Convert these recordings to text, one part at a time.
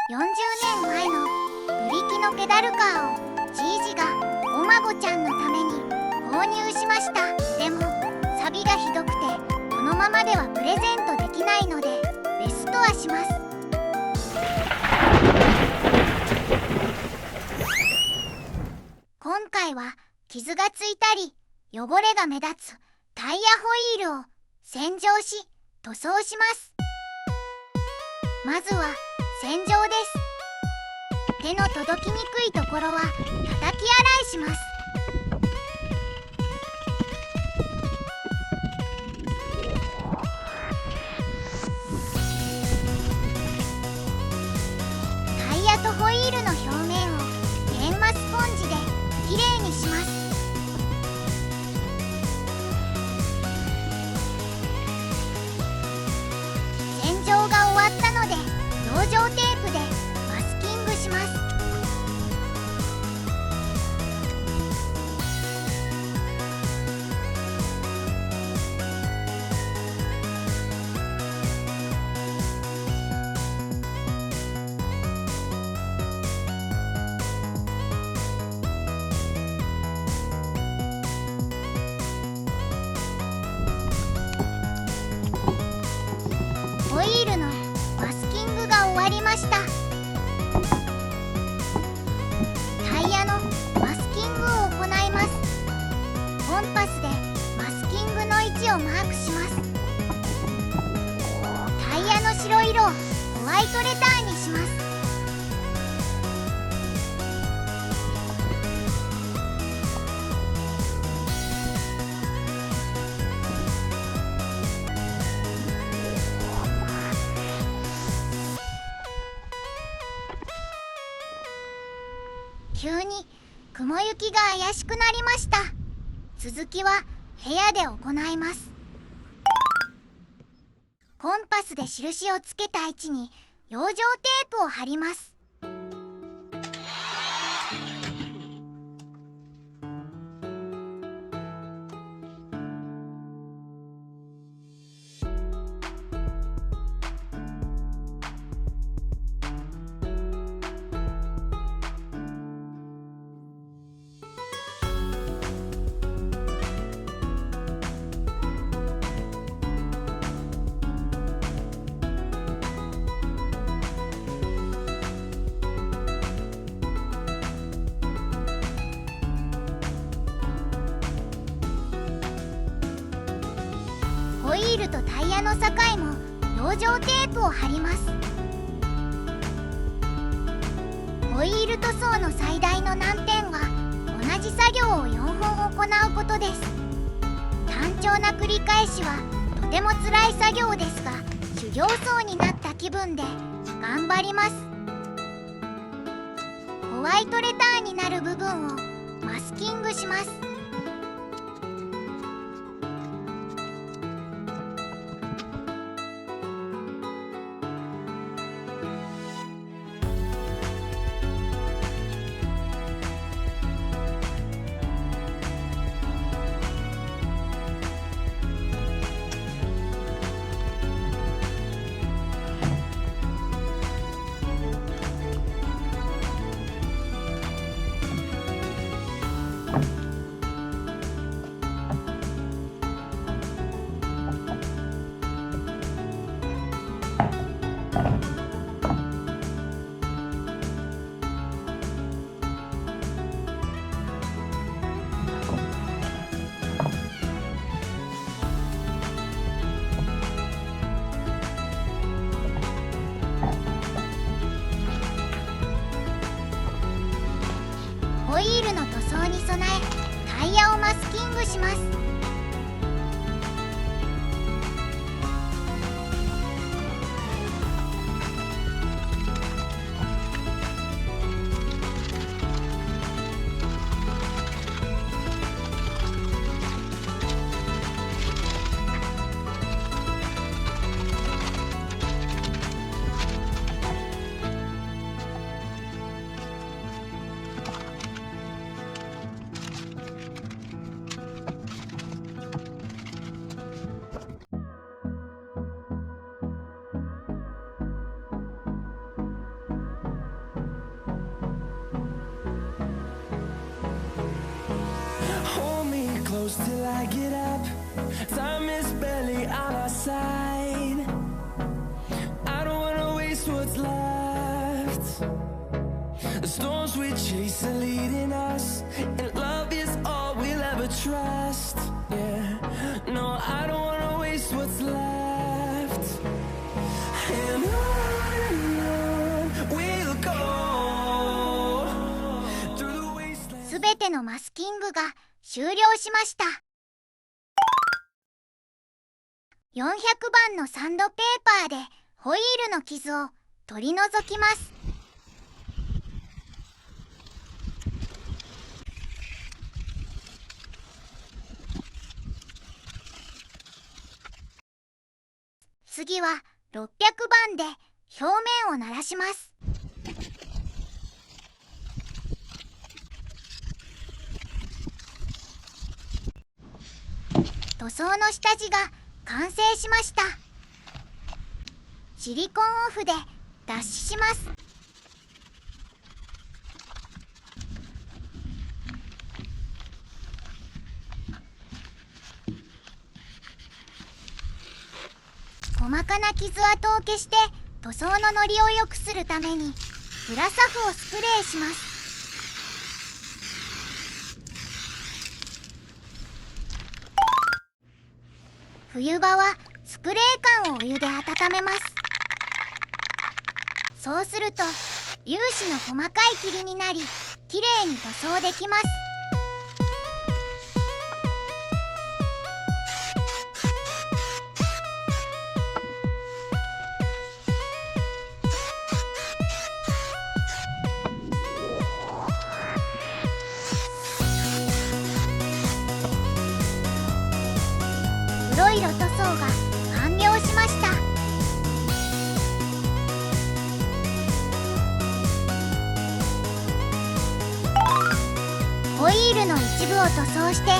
40年前のブリキのペダルカーをじいじがお孫ちゃんのために購入しました。でも錆びがひどくてこのままではプレゼントできないのでレストアします。今回は傷がついたり汚れが目立つタイヤホイールを洗浄し塗装します。まずは洗浄です。手の届きにくいところは叩き洗いします。タイヤとホイールの表面を研磨スポンジできれいにします。洗浄が終わったので養生テープでマスキングします。ホイールのマスキングが終わりました。タイヤのマスキングを行います。コンパスでマスキングの位置をマークします。タイヤの白色をホワイトレターにします。急に雲行きが怪しくなりました。続きは部屋で行います。コンパスで印をつけた位置に養生テープを貼ります。ホイールとタイヤの境も養生テープを貼ります。ホイール塗装の最大の難点は同じ作業を4本行うことです。単調な繰り返しはとても辛い作業ですが、修行僧になった気分で頑張ります。ホワイトレターになる部分をマスキングします。ホイールの塗装に備えタイヤをマスキングします。close till I get up. Time is barely on our side. I don't wanna waste what's left. The storms we chase are leading us, and love is all we'll ever trust. Yeah, no, I don't wanna waste what's left. And on we'll go through the wasteland. すべてのマスキングが終了しました。400番のサンドペーパーでホイールの傷を取り除きます。次は600番で表面をならします。塗装の下地が完成しました。シリコンオフで脱脂します。細かな傷跡を消して塗装のノリを良くするためにプラサフをスプレーします。冬場はスプレー缶をお湯で温めます。そうすると粒子の細かい霧になり、きれいに塗装できます。黒い色塗装が完了しました。ホイールの一部を塗装して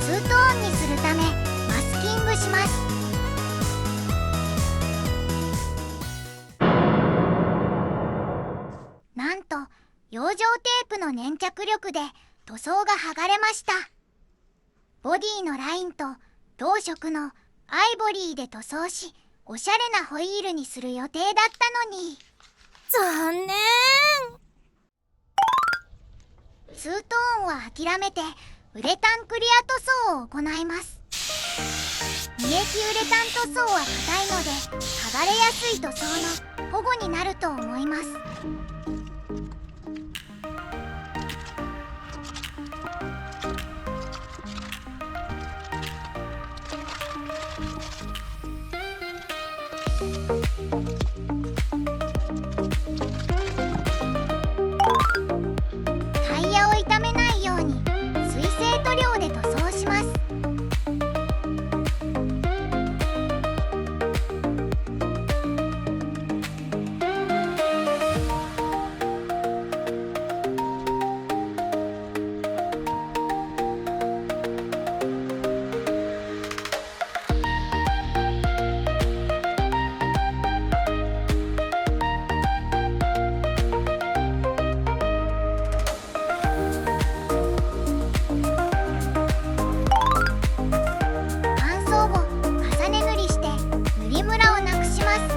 ツートーンにするためマスキングします。なんと養生テープの粘着力で塗装が剥がれました。ボディのラインと同色のアイボリーで塗装し、おしゃれなホイールにする予定だったのに残念。ツートーンは諦めてウレタンクリア塗装を行います。二液ウレタン塗装は硬いので剥がれやすい塗装の保護になると思います。タイヤを傷めないように水性塗料で塗装します。乾燥後重ね塗りして塗りムラをなくします。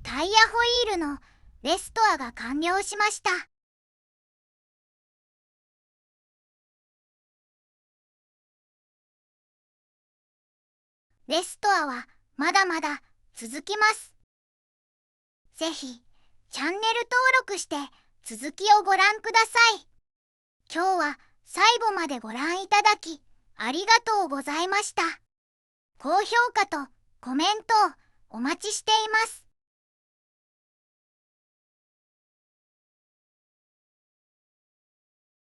タイヤホイールのレストアが完了しました。レストアはまだまだ続きます。ぜひチャンネル登録して続きをご覧ください。今日は最後までご覧いただきありがとうございました。高評価とコメントをお待ちしています。